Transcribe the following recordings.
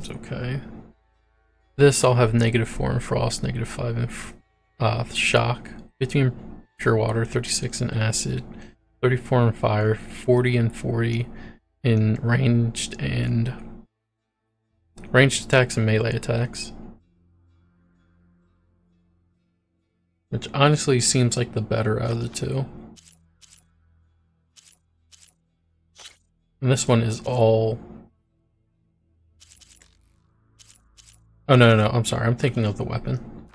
seems okay. This I'll have -4 in frost, -5 in shock, 15 pure water, 36 in acid, 34 in fire, 40 and 40 in ranged attacks and melee attacks. Which honestly seems like the better out of the two. And this one is all... Oh, no, I'm sorry. I'm thinking of the weapon.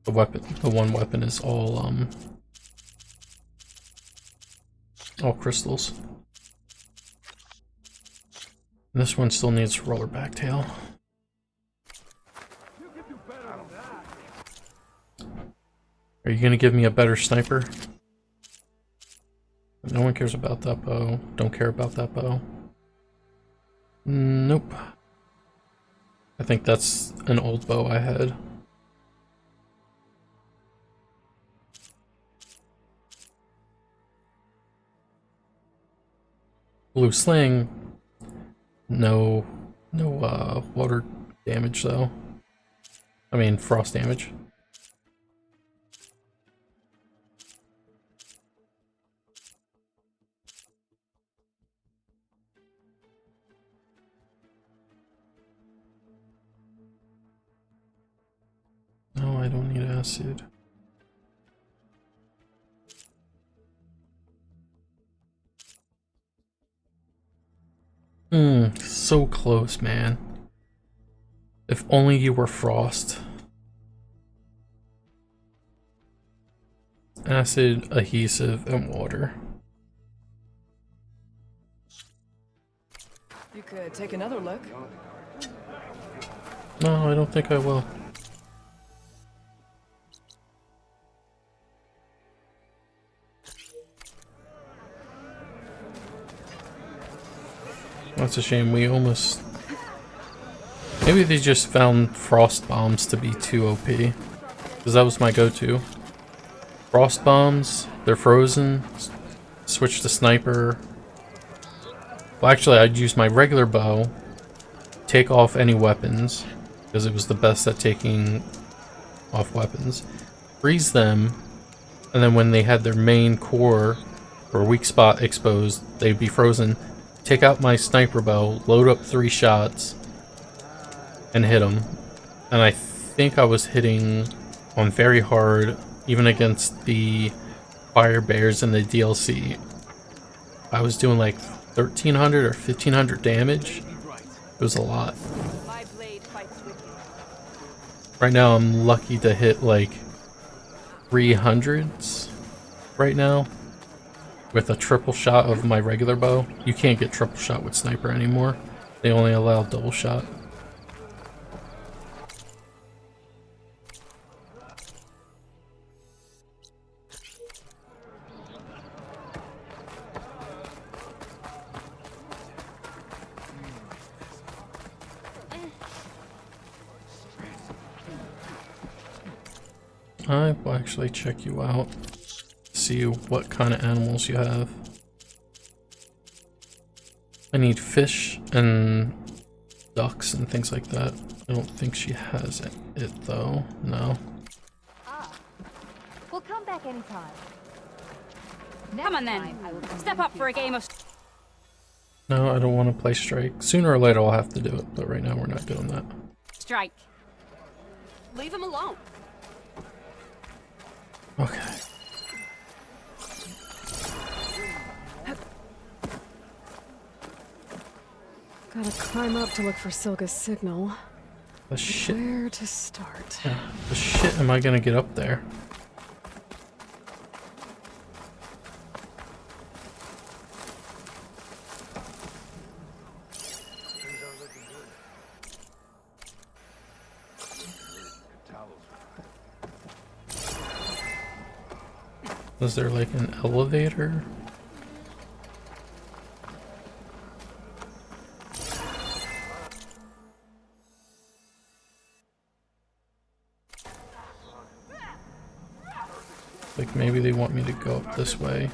The one weapon is all crystals. And this one still needs roller back tail. Are you gonna give me a better sniper? No one cares about that bow. Don't care about that bow. Nope. I think that's an old bow I had. Blue sling. No water damage though. I mean frost damage. No, I don't need acid. So close, man. If only you were frost. Acid, adhesive, and water. You could take another look. No, I don't think I will. That's a shame. We almost... Maybe they just found frost bombs to be too OP. Because that was my go-to. Frost bombs, they're frozen. Switch to sniper. Well, actually, I'd use my regular bow. Take off any weapons. Because it was the best at taking off weapons. Freeze them. And then when they had their main core or weak spot exposed, they'd be frozen. Take out my sniper bow, load up 3 shots, and hit them. And I think I was hitting on very hard, even against the fire bears in the DLC. I was doing like 1,300 or 1,500 damage. It was a lot. Right now I'm lucky to hit like 300s right now. With a triple shot of my regular bow. You can't get triple shot with sniper anymore. They only allow double shot. I will actually check you out. See what kind of animals you have. I need fish and ducks and things like that. I don't think she has it though. No. We'll come back anytime. Come on then. Step up for a game of... No, I don't want to play strike. Sooner or later I'll have to do it, but right now we're not doing that. Strike. Leave him alone. Okay. Gotta climb up to look for Silga's signal. The shit. Where to start? Yeah, the shit am I gonna get up there? Was there like an elevator? Like maybe they want me to go up this way.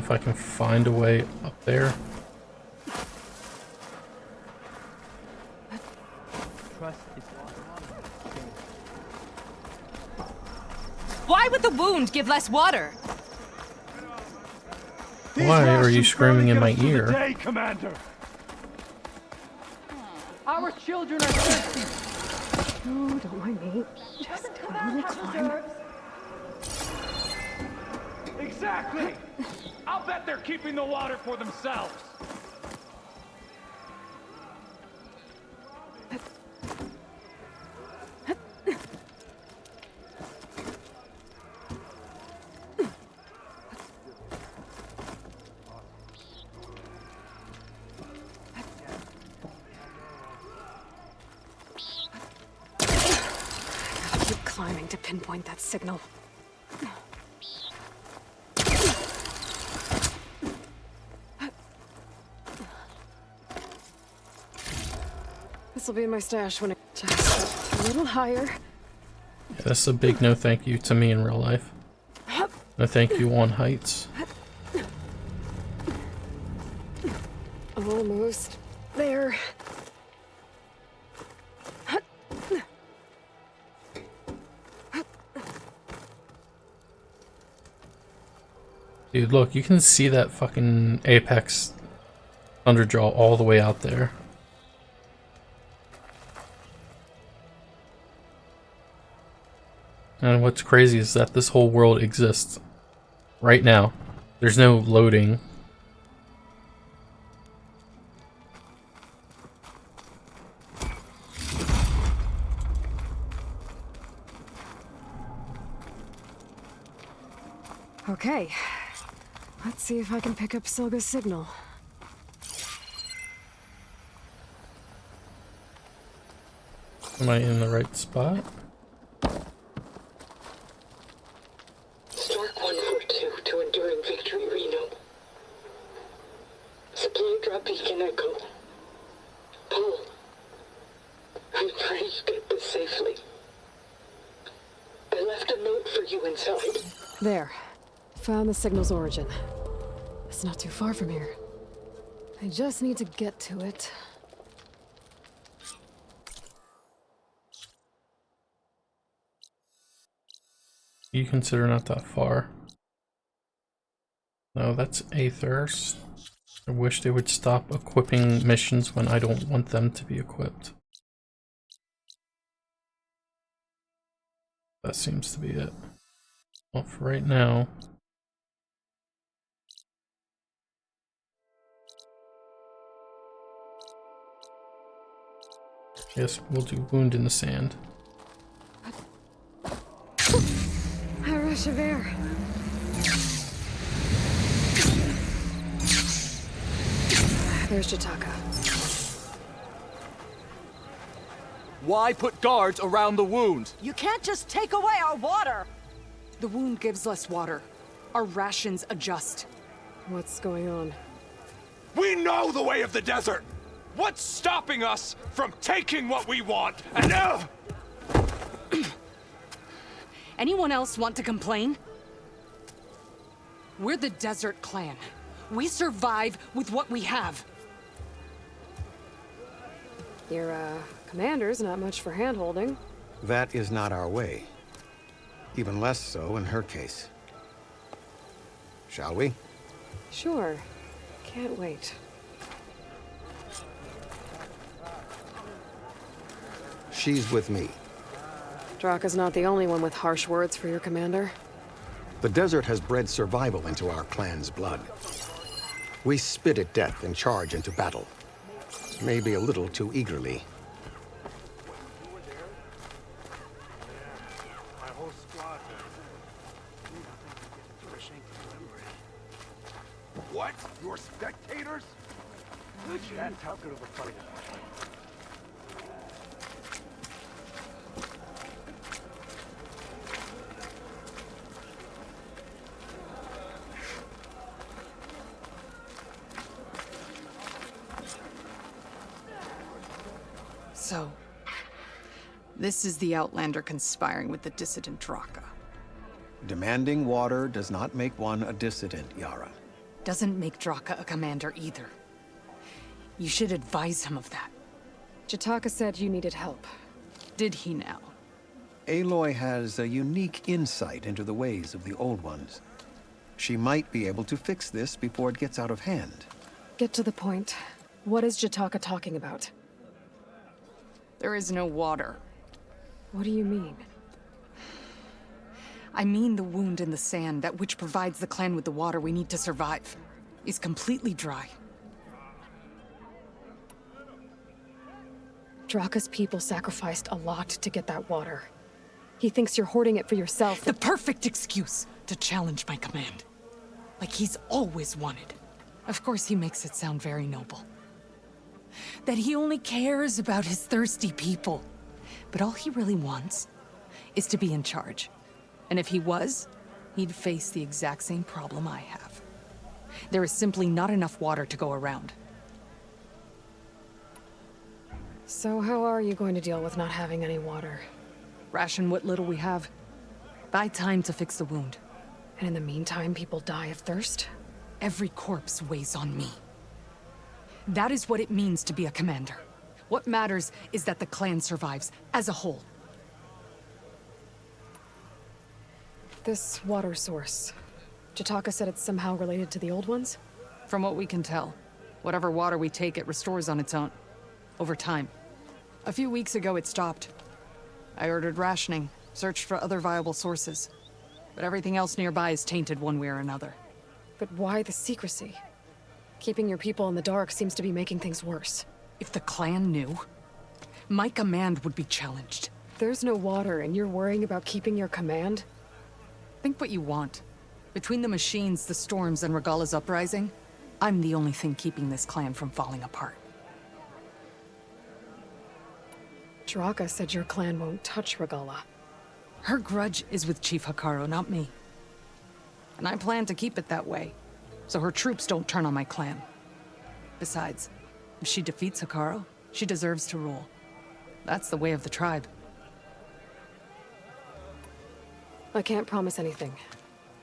If I can find a way up there. Why would the wound give less water? Why are you screaming in my ear? Day, Commander. Our children are thirsty. Oh, don't mind me. Just a little climb. Exactly. I'll bet they're keeping the water for themselves. Keep climbing to pinpoint that signal. This'll be in my stash when it just a little higher. Yeah, that's a big no thank you to me in real life. No thank you on heights. Almost there. Dude, look, you can see that fucking apex Thunderjaw all the way out there. And what's crazy is that this whole world exists right now. There's no loading. Okay. Let's see if I can pick up Silga's signal. Am I in the right spot? Stork 142 to Enduring Victory, Reno. Supply drop beacon echo. Paul, I'm afraid you get this safely. I left a note for you inside. There. Found the signal's origin. It's not too far from here. I just need to get to it. You consider not that far. No, that's Aethers. I wish they would stop equipping missions when I don't want them to be equipped. That seems to be it. Well, for right now. Yes, we'll do Wound in the Sand. A rush of air. There's Jataka. Why put guards around the wound? You can't just take away our water! The wound gives less water. Our rations adjust. What's going on? We know the way of the desert. What's stopping us from taking what we want? And Anyone else want to complain? We're the Desert Clan. We survive with what we have. Your, commander's not much for hand-holding. That is not our way. Even less so in her case. Shall we? Sure. Can't wait. She's with me. Draka's not the only one with harsh words for your commander. The desert has bred survival into our clan's blood. We spit at death and charge into battle. Maybe a little too eagerly. what? You're spectators? That's how good of a fight. So, this is the Outlander conspiring with the dissident Draka. Demanding water does not make one a dissident, Yara. doesn't make Draka a commander either. You should advise him of that. Jataka said you needed help. Did he now? Aloy has a unique insight into the ways of the Old Ones. She might be able to fix this before it gets out of hand. Get to the point. What is Jataka talking about? There is no water. What do you mean? I mean the wound in the sand, that which provides the clan with the water we need to survive, is completely dry. Draka's people sacrificed a lot to get that water. He thinks you're hoarding it for yourself. The perfect excuse to challenge my command. Like he's always wanted. Of course he makes it sound very noble. That he only cares about his thirsty people. But all he really wants is to be in charge. And if he was, he'd face the exact same problem I have. There is simply not enough water to go around. So how are you going to deal with not having any water? Ration what little we have. Buy time to fix the wound. And in the meantime, people die of thirst? Every corpse weighs on me. That is what it means to be a commander. What matters is that the clan survives as a whole. This water source. Jataka said it's somehow related to the Old Ones? From what we can tell, whatever water we take, it restores on its own. Over time. A few weeks ago, it stopped. I ordered rationing, searched for other viable sources. But everything else nearby is tainted one way or another. But why the secrecy? Keeping your people in the dark seems to be making things worse. If the clan knew, my command would be challenged. There's no water and you're worrying about keeping your command? Think what you want. Between the machines, the storms, and Regala's uprising, I'm the only thing keeping this clan from falling apart. Draka said your clan won't touch Regala. Her grudge is with Chief Hikaru, not me. And I plan to keep it that way, so her troops don't turn on my clan. Besides, if she defeats Hikaru, she deserves to rule. That's the way of the tribe. I can't promise anything,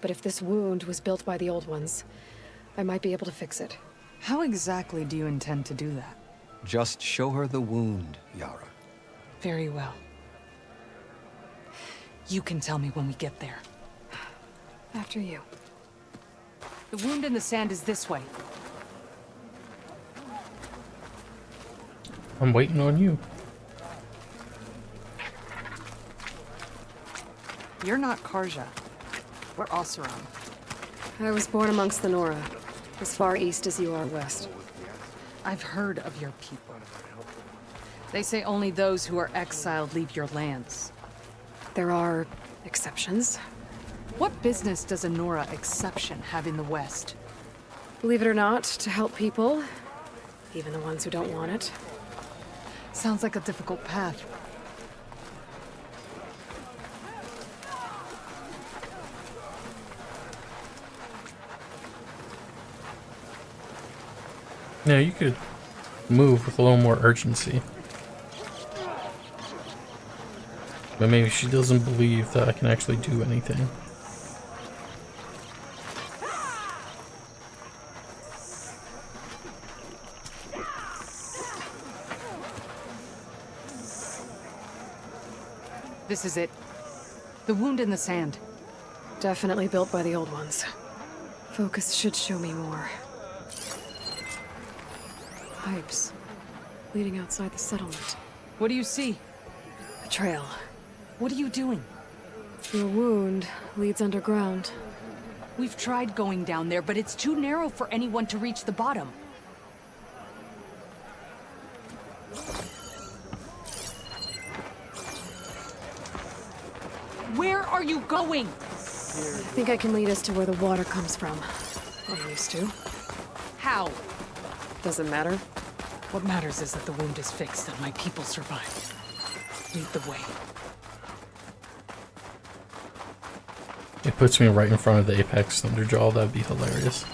but if this wound was built by the Old Ones, I might be able to fix it. How exactly do you intend to do that? Just show her the wound, Yara. Very well. You can tell me when we get there. After you. The wound in the sand is this way. I'm waiting on you. You're not Karja. We're Oseram. I was born amongst the Nora, as far east as you are west. I've heard of your people. They say only those who are exiled leave your lands. There are exceptions. What business does a Nora exception have in the West? Believe it or not, to help people, even the ones who don't want it. Sounds like a difficult path. Yeah, you could move with a little more urgency. But maybe she doesn't believe that I can actually do anything. This is it. The wound in the sand. Definitely built by the Old Ones. Focus should show me more. Pipes leading outside the settlement. What do you see? A trail. What are you doing? Your wound leads underground. We've tried going down there, but it's too narrow for anyone to reach the bottom. Where are you going? I think I can lead us to where the water comes from. I used to. How? Doesn't matter. What matters is that the wound is fixed and my people survive. Lead the way. It puts me right in front of the Apex Thunderjaw. That'd be hilarious.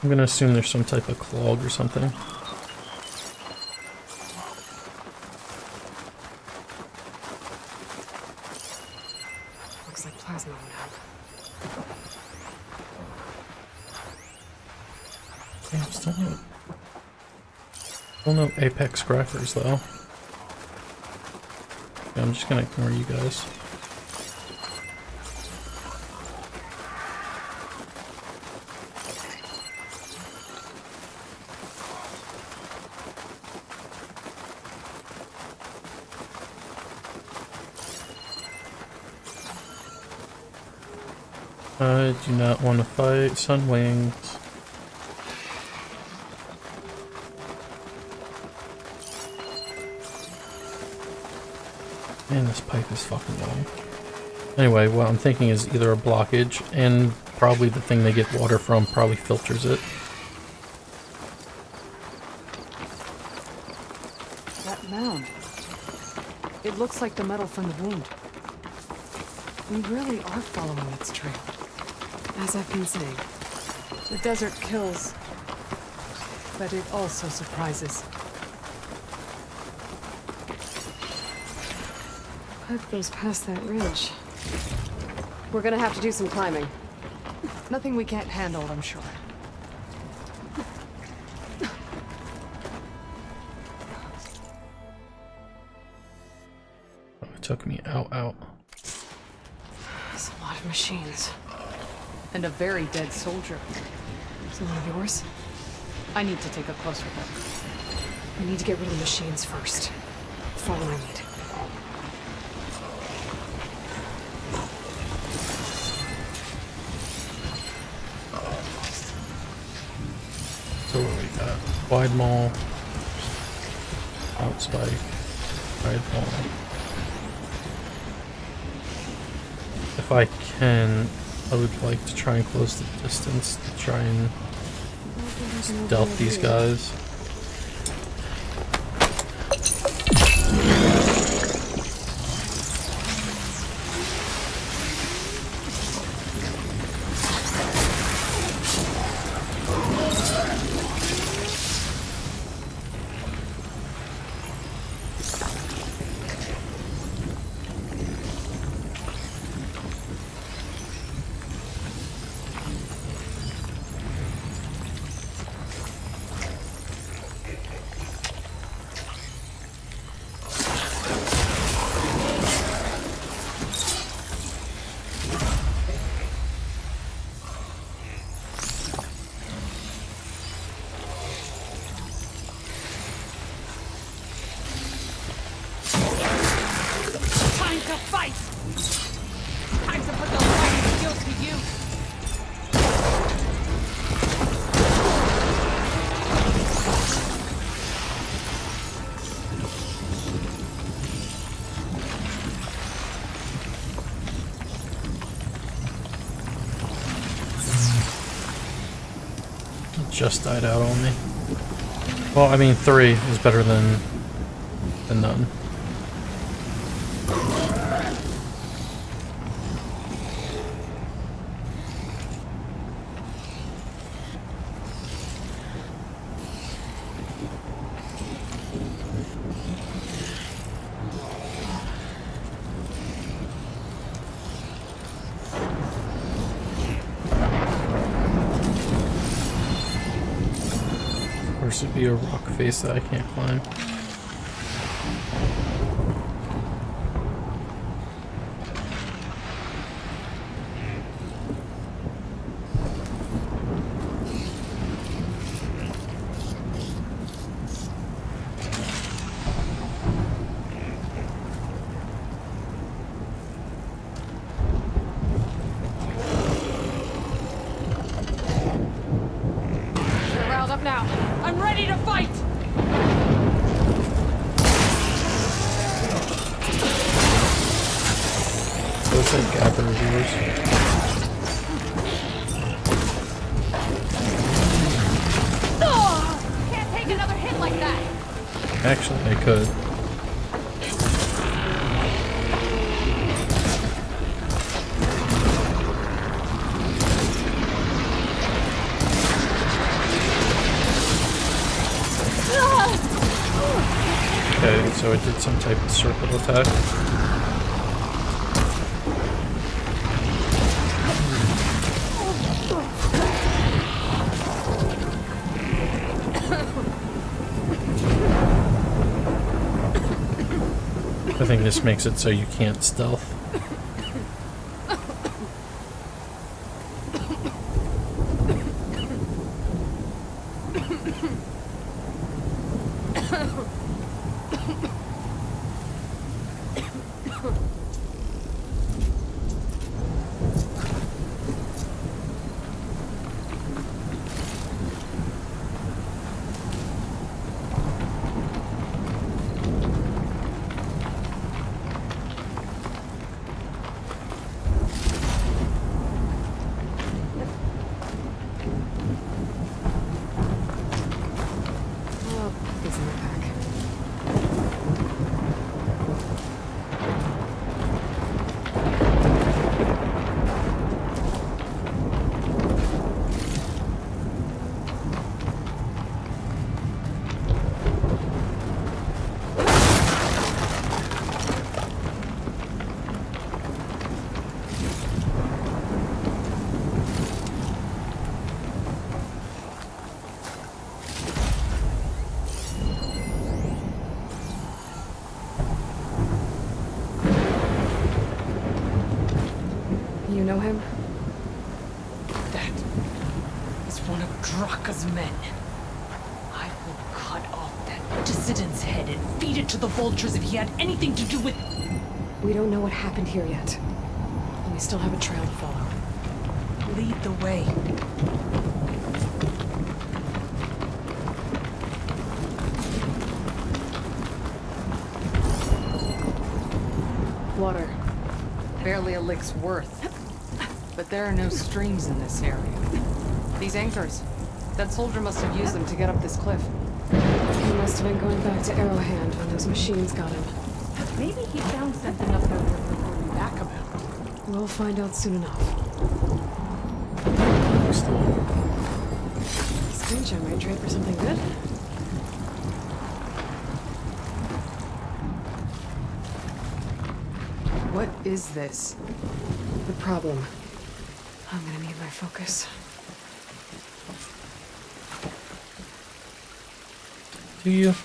I'm gonna assume there's some type of clog or something. Still no apex crackers though. Yeah, I'm just gonna ignore you guys. I do not want to fight Sunwings. Man, this pipe is fucking long. Anyway, what I'm thinking is either a blockage, and probably the thing they get water from probably filters it. That mound. It looks like the metal from the wound. We really are following its trail. As I've been saying. The desert kills, but it also surprises. Pipe goes past that ridge. We're gonna have to do some climbing. Nothing we can't handle, I'm sure. It took me out. There's a lot of machines. And a very dead soldier. Is one of yours? I need to take a closer look. We need to get rid of the machines first. Follow my lead. So what we got? Wide maul, out spike, wide maul. If I can, I would like to try and close the distance to try and stealth these guys. Just died out on me. Well, I mean, 3 is better than none. Would be a rock face that I can't climb. You're riled up now. I'm ready to fight! Those like gather yours. Can't take another hit like that. Actually, I could. Okay, so I did some type of circle attack. I think this makes it so you can't stealth. You know him? That is one of Draka's men. I will cut off that dissident's head and feed it to the vultures if he had anything to do with... We don't know what happened here yet. And we still have a trail to follow. Lead the way. Water. Barely a lick's worth. But there are no streams in this area. These anchors. That soldier must have used them to get up this cliff. He must have been going back to Arrowhand when those machines got him. Maybe he found something up there worth reporting back about. We'll find out soon enough. Screen share might trade for something good. What is this? The problem. I'm gonna need my focus. Do you?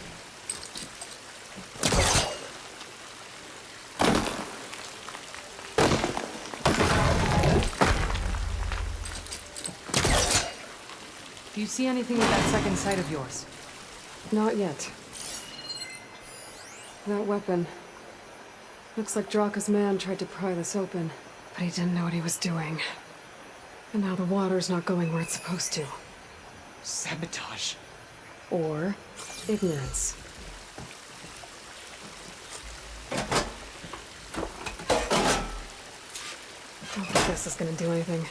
Do you see anything with that second sight of yours? Not yet. That weapon. Looks like Draka's man tried to pry this open, but he didn't know what he was doing. And now the water's not going where it's supposed to. Sabotage. Or ignorance. I don't think this is gonna do anything.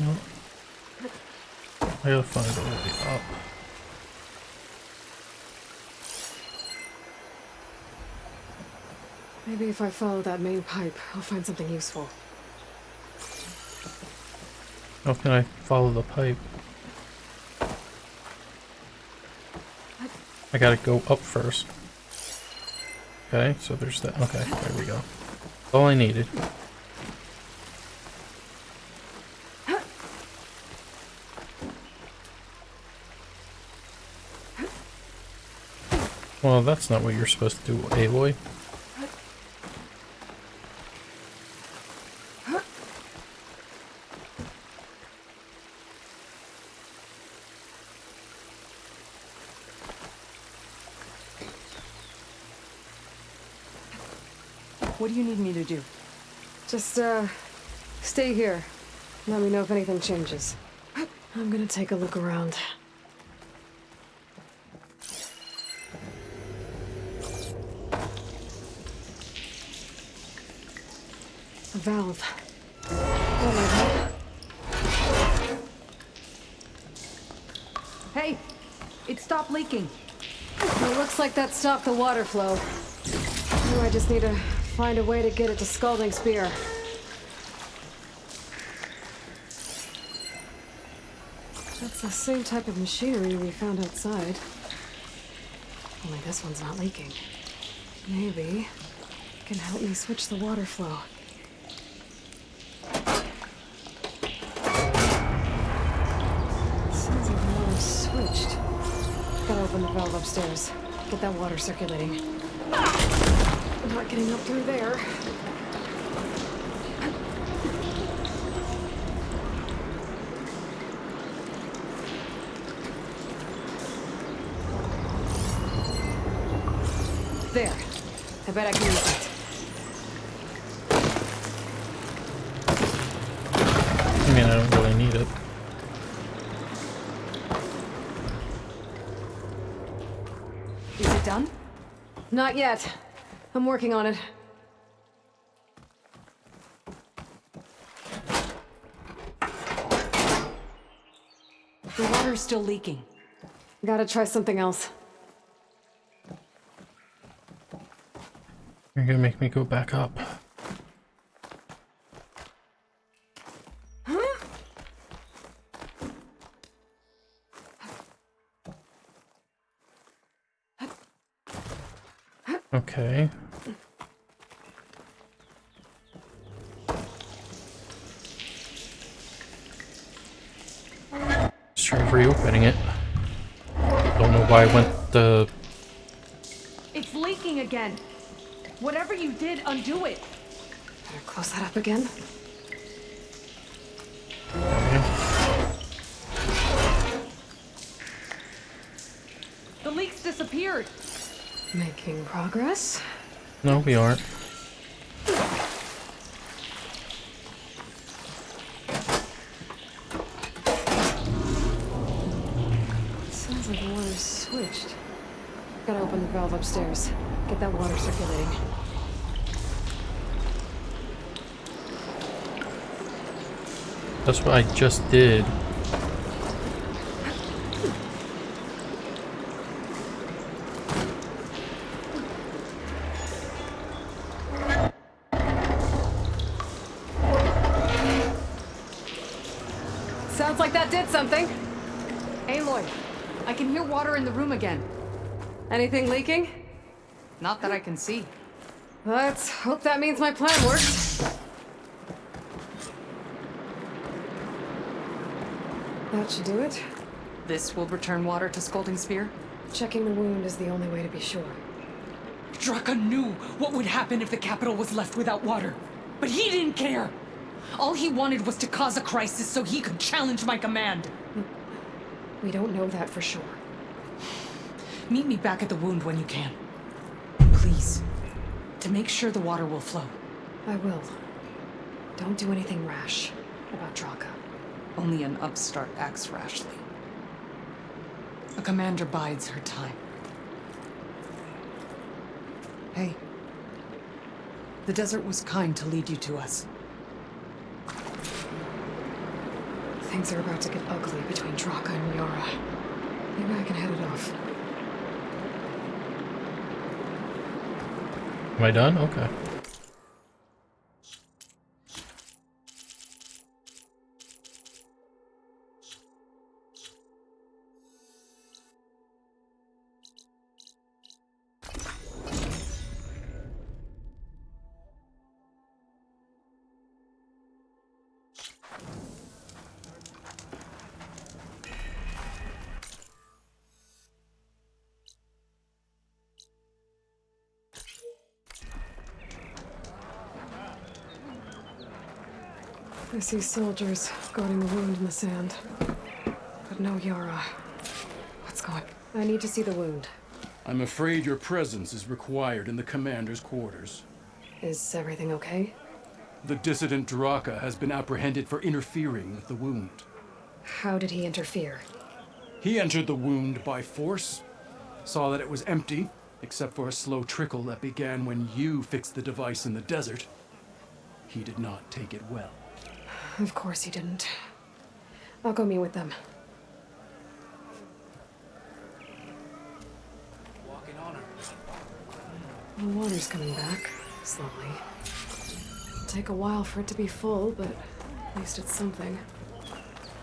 No. I gotta find a way up. Maybe if I follow that main pipe, I'll find something useful. How can I follow the pipe? I gotta go up first. Okay, so there's that. Okay, there we go. All I needed. Well, that's not what you're supposed to do, Aloy. What do you need me to do? Just, stay here. Let me know if anything changes. I'm gonna take a look around. A valve. Oh my God. Hey! It stopped leaking. It looks like that stopped the water flow. Now I just need to find a way to get it to Scalding Spear. That's the same type of machinery we found outside. Only this one's not leaking. Maybe it can help me switch the water flow. switched. Gotta open the valve upstairs. Get that water circulating. I'm not getting up through there. There. I bet I can use it. I mean, I don't really need it. Is it done? Not yet. I'm working on it. The water's still leaking. Gotta try something else. You're gonna make me go back up. Okay. Just try reopening it. Don't know why I went the... It's leaking again. Whatever you did, undo it. Better close that up again. The leaks disappeared. Making progress. No, we aren't. Sounds like the water's switched. Gotta open the valve upstairs. Get that water circulating. That's what I just did. Sounds like that did something. Aloy, I can hear water in the room again. Anything leaking? Not that I can see. Let's hope that means my plan worked. That should do it. This will return water to Scolding Spear? Checking the wound is the only way to be sure. Draka knew what would happen if the capital was left without water. But he didn't care! All he wanted was to cause a crisis so he could challenge my command. We don't know that for sure. Meet me back at the wound when you can. Please. To make sure the water will flow. I will. Don't do anything rash about Draka. Only an upstart acts rashly. A commander bides her time. Hey. The desert was kind to lead you to us. Things are about to get ugly between Draka and Yara. Maybe I can head it off. Am I done? Okay. I see soldiers guarding the wound in the sand. But no Yara. What's going on? I need to see the wound. I'm afraid your presence is required in the commander's quarters. Is everything okay? The dissident Draka has been apprehended for interfering with the wound. How did he interfere? He entered the wound by force, saw that it was empty, except for a slow trickle that began when you fixed the device in the desert. He did not take it well. Of course he didn't. I'll go meet with them. Walking on her. The water's coming back, slowly. It'll take a while for it to be full, but at least it's something.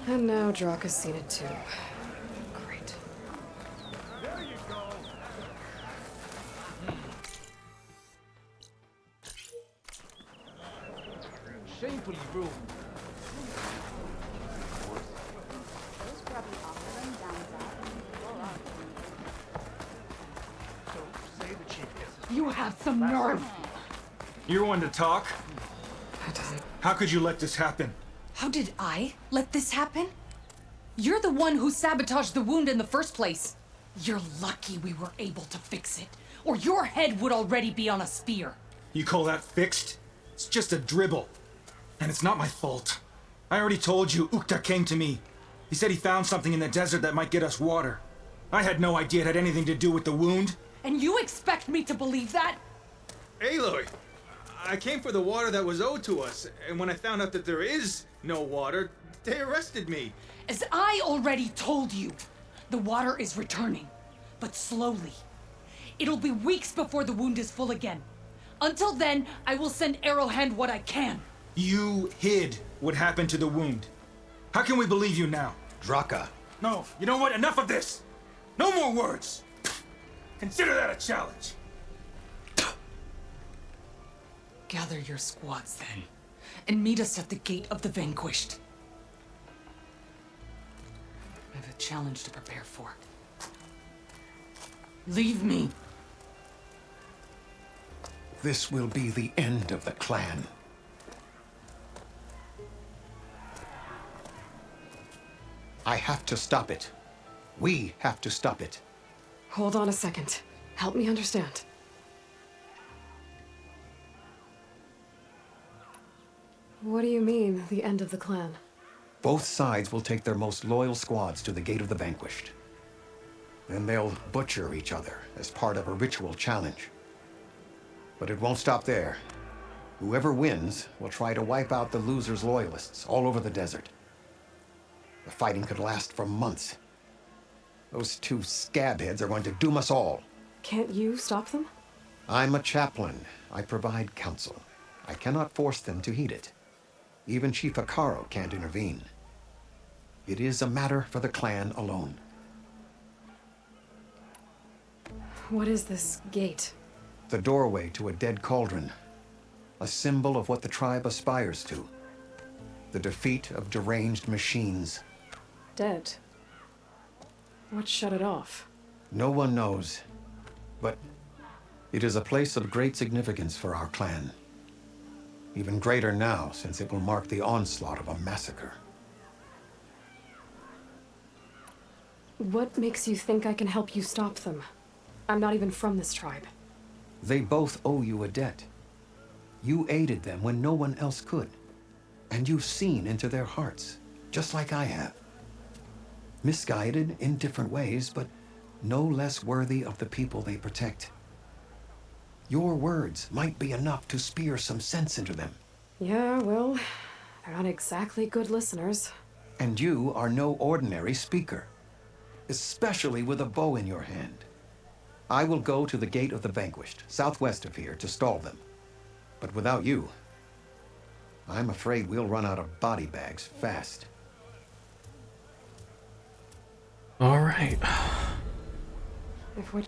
And now Draka's seen it too. Great. There you go. Shamefully ruined. Those grubby offerings down south. have some nerve. You're one to talk. How could you let this happen? How did I let this happen? You're the one who sabotaged the wound in the first place. You're lucky we were able to fix it, or your head would already be on a spear. You call that fixed? It's just a dribble. And it's not my fault. I already told you, Ukta came to me. He said he found something in the desert that might get us water. I had no idea it had anything to do with the wound. And you expect me to believe that? Aloy, I came for the water that was owed to us, and when I found out that there is no water, they arrested me. As I already told you, the water is returning, but slowly. It'll be weeks before the wound is full again. Until then, I will send Arrowhand what I can. You hid what happened to the wound. How can we believe you now? Draka. No, you know what? Enough of this! No more words! Consider that a challenge. Gather your squads then, and meet us at the Gate of the Vanquished. I have a challenge to prepare for. Leave me. This will be the end of the clan. I have to stop it. We have to stop it. Hold on a second. Help me understand. What do you mean, the end of the clan? Both sides will take their most loyal squads to the Gate of the Vanquished. Then they'll butcher each other as part of a ritual challenge. But it won't stop there. Whoever wins will try to wipe out the loser's loyalists all over the desert. The fighting could last for months. Those two scabheads are going to doom us all. Can't you stop them? I'm a chaplain. I provide counsel. I cannot force them to heed it. Even Chief Akaro can't intervene. It is a matter for the clan alone. What is this gate? The doorway to a dead cauldron. A symbol of what the tribe aspires to. The defeat of deranged machines. Dead. What shut it off? No one knows. But it is a place of great significance for our clan. Even greater now, since it will mark the onslaught of a massacre. What makes you think I can help you stop them? I'm not even from this tribe. They both owe you a debt. You aided them when no one else could. And you've seen into their hearts, just like I have. Misguided in different ways, but no less worthy of the people they protect. Your words might be enough to spear some sense into them. Yeah, well, they're not exactly good listeners. And you are no ordinary speaker, especially with a bow in your hand. I will go to the Gate of the Vanquished, southwest of here, to stall them. But without you, I'm afraid we'll run out of body bags fast. All right. If what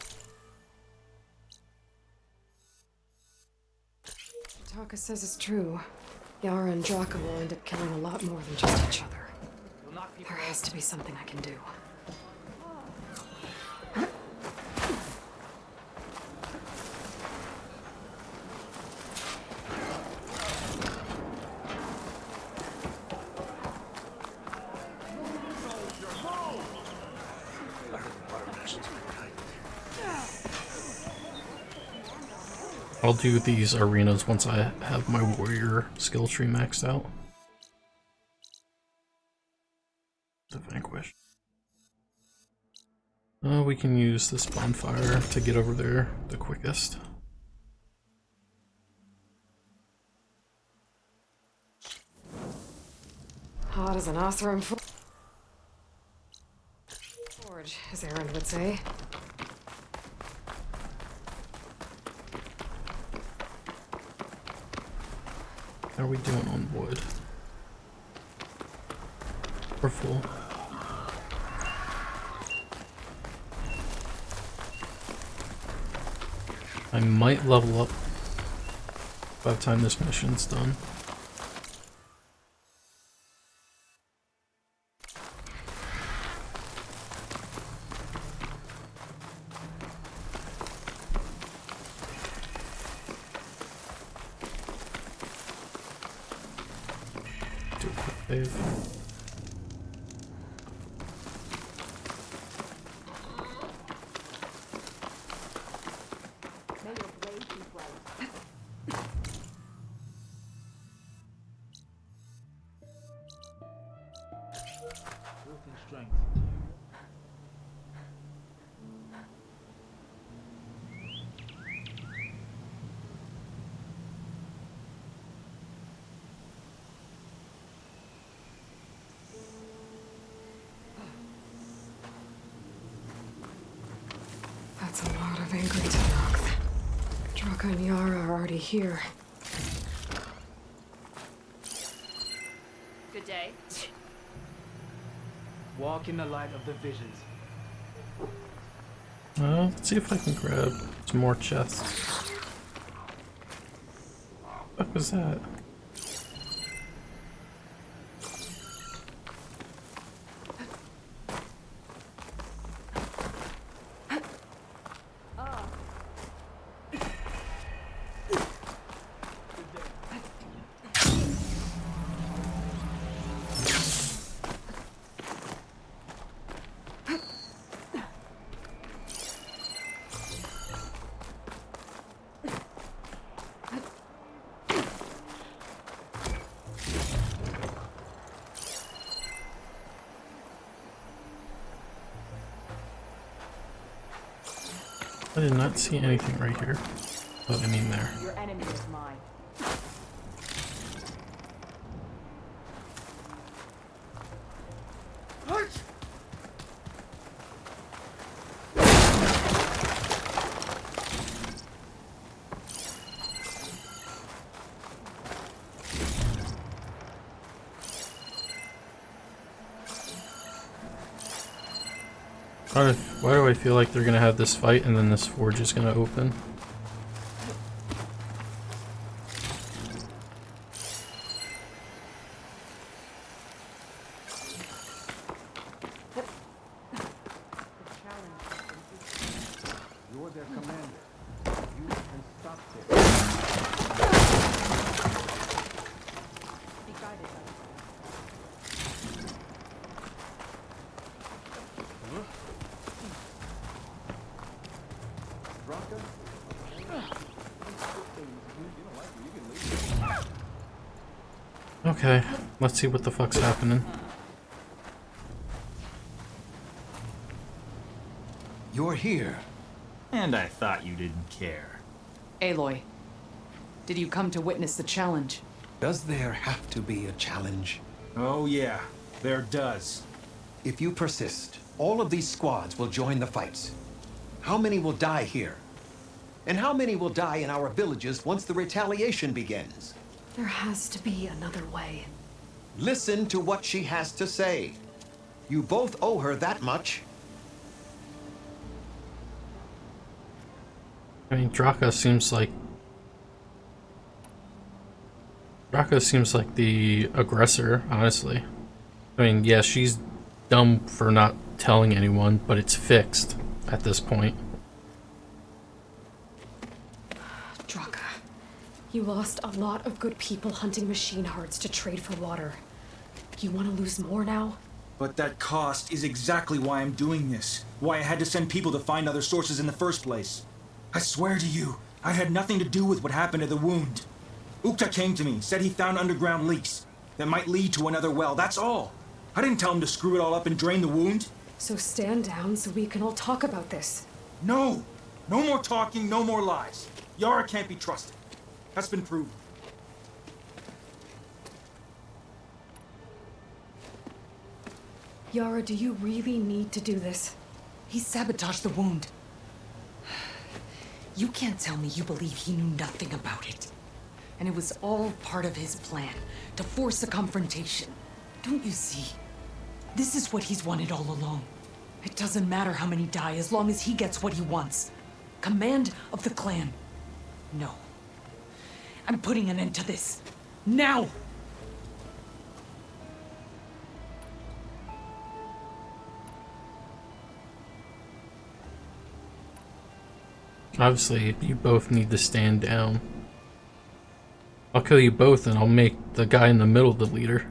Taka says is true, Yara and Draka will end up killing a lot more than just each other. There has to be something I can do. I'll do these arenas once I have my warrior skill tree maxed out. The Vanquish. We can use this bonfire to get over there the quickest. Hot as an Othram forge, as Aaron would say. How are we doing on wood? We're full. I might level up by the time this mission's done. Save. That's a lot of angry Tennox. Draka and Yara are already here. Good day. Walk in the light of the visions. Let's see if I can grab some more chests. What was that? I did not see anything right here. Oh, I mean there. Your enemy is mine. Why do I feel like they're gonna have this fight and then this forge is gonna open? You're their commander. You can stop this. Be guided. Okay, let's see what the fuck's happening. You're here. And I thought you didn't care. Aloy, did you come to witness the challenge? Does there have to be a challenge? Oh yeah, there does. If you persist, all of these squads will join the fights. How many will die here? And how many will die in our villages once the retaliation begins? There has to be another way. Listen to what she has to say. You both owe her that much. I mean, Draka seems like the aggressor, honestly. I mean, yeah, she's dumb for not telling anyone, but it's fixed at this point. Draka, you lost a lot of good people hunting machine hearts to trade for water. You want to lose more now? But that cost is exactly why I'm doing this. Why I had to send people to find other sources in the first place. I swear to you, I had nothing to do with what happened to the wound. Ukta came to me, said he found underground leaks that might lead to another well, that's all. I didn't tell him to screw it all up and drain the wound. So stand down so we can all talk about this. No! No more talking, no more lies. Yara can't be trusted. That's been proven. Yara, do you really need to do this? He sabotaged the wound. You can't tell me you believe he knew nothing about it. And it was all part of his plan, to force a confrontation. Don't you see? This is what he's wanted all along. It doesn't matter how many die as long as he gets what he wants. Command of the clan. No. I'm putting an end to this. Now! Obviously, you both need to stand down. I'll kill you both and I'll make the guy in the middle the leader.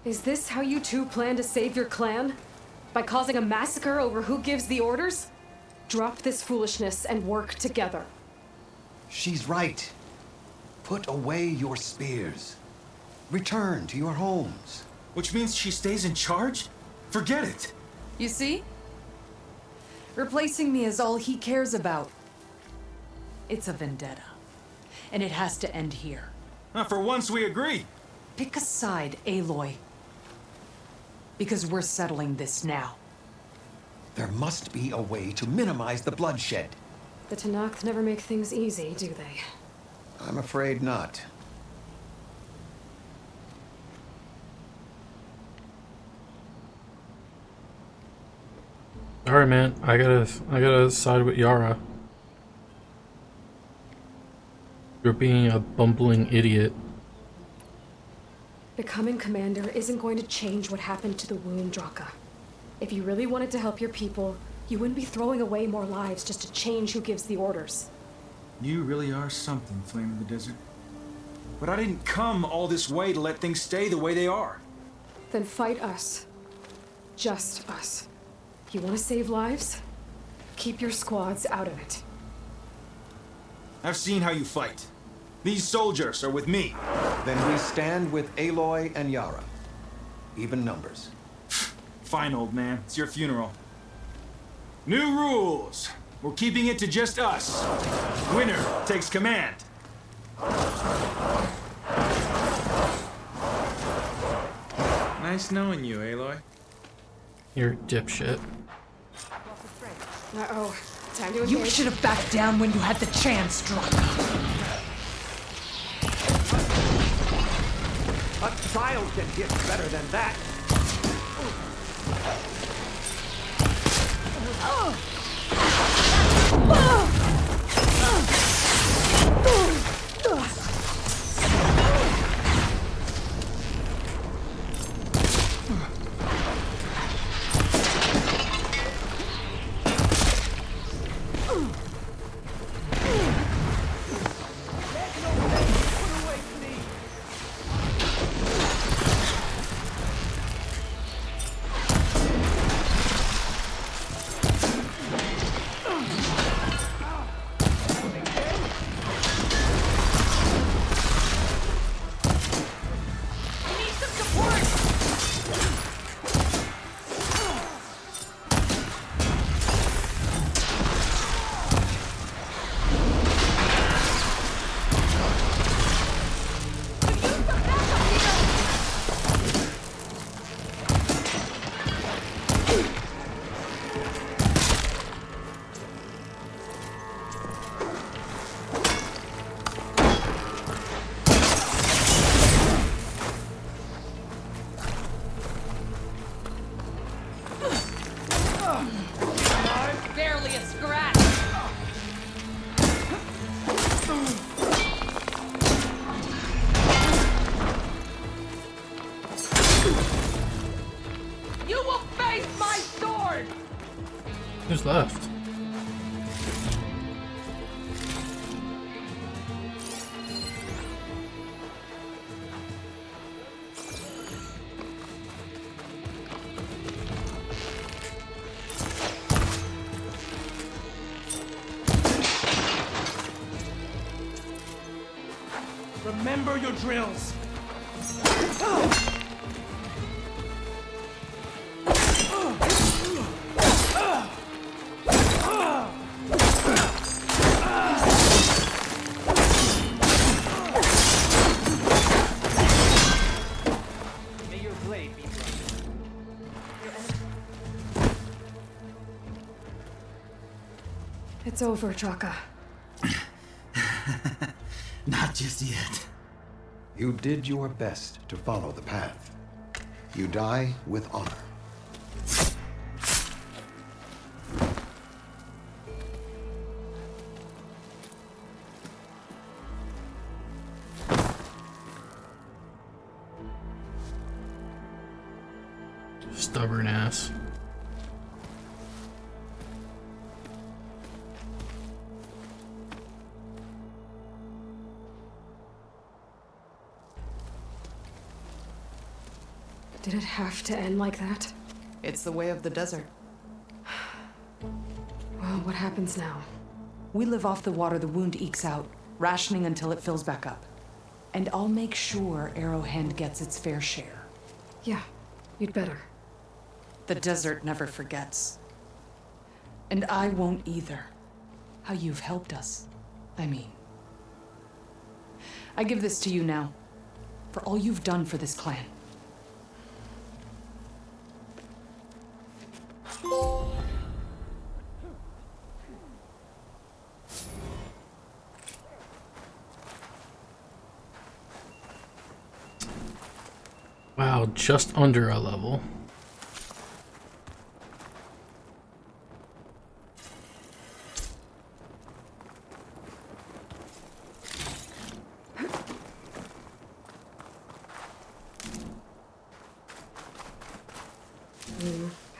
Is this how you two plan to save your clan? By causing a massacre over who gives the orders? Drop this foolishness and work together. She's right. Put away your spears. Return to your homes. Which means she stays in charge? Forget it. You see? Replacing me is all he cares about. It's a vendetta. And it has to end here. For once we agree. Pick a side, Aloy. Because we're settling this now. There must be a way to minimize the bloodshed. The Tanakh never make things easy, do they? I'm afraid not. Alright, man. I gotta side with Yara. You're being a bumbling idiot. Becoming commander isn't going to change what happened to the wound, Draka. If you really wanted to help your people, you wouldn't be throwing away more lives just to change who gives the orders. You really are something, Flame of the Desert. But I didn't come all this way to let things stay the way they are. Then fight us. Just us. You want to save lives? Keep your squads out of it. I've seen how you fight. These soldiers are with me. Then we stand with Aloy and Yara. Even numbers. Fine, old man. It's your funeral. New rules. We're keeping it to just us. Winner takes command. Nice knowing you, Aloy. You're a dipshit. Uh-oh. Time to engage. You should have backed down when you had the chance, Draka. A child can get better than that. Barely a scratch. You will face my sword! Who's left? Remember your drills. May your blade be bright. It's over, Draka. Not just yet. You did your best to follow the path. You die with honor. Stubborn ass. Did it have to end like that? It's the way of the desert. Well, what happens now? We live off the water the wound ekes out, rationing until it fills back up. And I'll make sure Arrowhand gets its fair share. Yeah, you'd better. The desert never forgets. And I won't either. How you've helped us, I mean. I give this to you now, for all you've done for this clan. Wow, just under a level.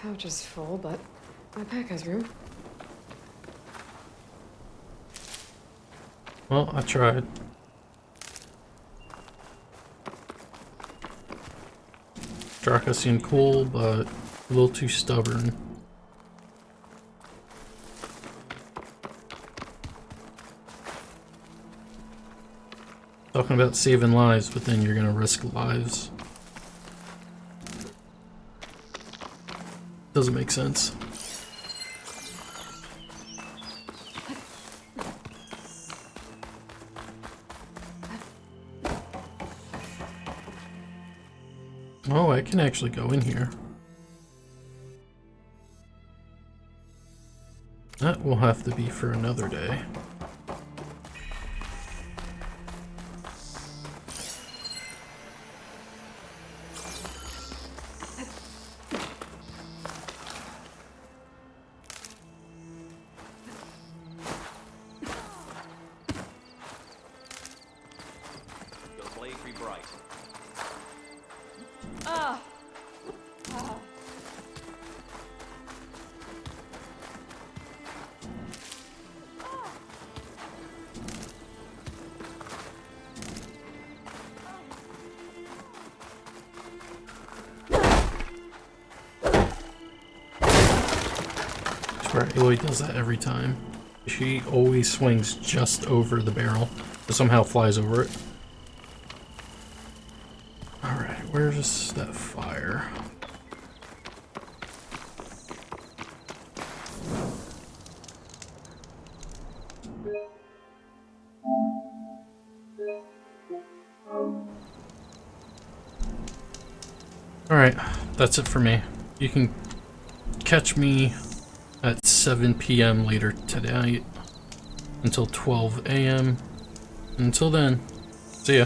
Pouch is full, but my pack has room. Well, I tried. Draka seemed cool, but a little too stubborn. Talking about saving lives, but then you're gonna risk lives. Doesn't make sense. Oh, I can actually go in here. That will have to be for another day. The blaze be bright. I swear Aloy does that every time. She always swings just over the barrel, but somehow flies over it. Alright, where's that fire? Alright, that's it for me. You can catch me at 7 p.m. later tonight until 12 a.m. Until then, see ya.